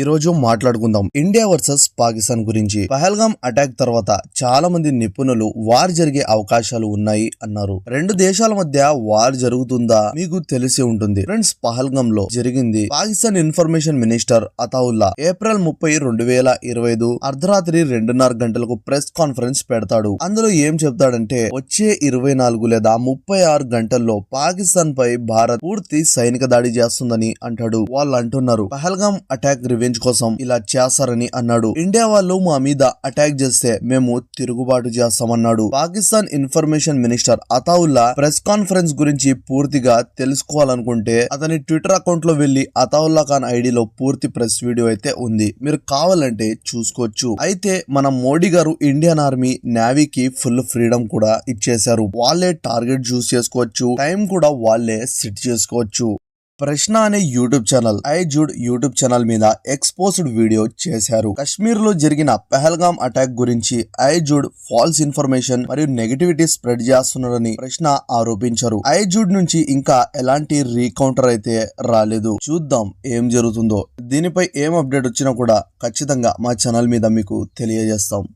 ఈ రోజు మాట్లాడుకుందాం ఇండియా వర్సెస్ పాకిస్తాన్ గురించి. పహల్గామ్ అటాక్ తర్వాత చాలా మంది నిపుణులు వార్ జరిగే అవకాశాలు ఉన్నాయి అన్నారు. రెండు దేశాల మధ్య వార్ జరుగుతుందా మీకు తెలిసి ఉంటుంది. ఫ్రెండ్స్, పహల్గామ్ లో జరిగింది. Pakistan information minister Ataullah April 30, 2025 అర్ధరాత్రి 2:30 గంటలకు ప్రెస్ కాన్ఫరెన్స్ పెడతాడు. అందులో ఏం చెప్తాడంటే వచ్చే 24 లేదా 36 గంటల్లో పాకిస్తాన్ పై భారత్ పూర్తి సైనిక దాడి చేస్తుందని అంటాడు. వాళ్ళు అంటున్నారు పహల్గామ్ అటాక్ రివెంజ్ కోసం ఇలా చేస్తారని అన్నాడు. ఇండియా వాళ్ళు మా మీద అటాక్ చేస్తే మేము తిరుగుబాటు చేస్తామన్నాడు. Pakistan information minister Ataullah press conference గురించి పూర్తిగా తెలుసుకోవాలనుకుంటే అతని ట్విట్టర్ అకౌంట్ లో వెళ్లి అతావుల్లా ఖాన్ ఐడిలో పూర్తి ప్రెస్ వీడియో అయితే ఉంది. మీరు కావాలంటే చూసుకోవచ్చు. అయితే మన మోడీ గారు ఇండియన్ ఆర్మీ నేవీకి ఫుల్ ఫ్రీడమ్ కూడా ఇచ్చేశారు. వాళ్ళే టార్గెట్ చూస్ చేసుకోవచ్చు, టైం కూడా వాళ్ళే సెట్ చేసుకోవచ్చు. ప్రశ్న అనే YouTube channel I Jude YouTube channel మీద ఎక్స్పోజ్డ్ వీడియో చేశారు. కశ్మీర్ లో జరిగిన పహల్గామ్ అటాక్ గురించి ఐ జూడ్ ఫాల్స్ ఇన్ఫర్మేషన్ మరియు నెగటివిటీ స్ప్రెడ్ చేస్తున్నారని ప్రశ్న ఆరోపించారు. ఐ జూడ్ నుంచి ఇంకా ఎలాంటి రీకౌంటర్ అయితే రాలేదు. చూద్దాం ఏం జరుగుతుందో. దీనిపై ఏం అప్డేట్ వచ్చినా కూడా ఖచ్చితంగా మా ఛానల్ మీద మీకు తెలియజేస్తాం.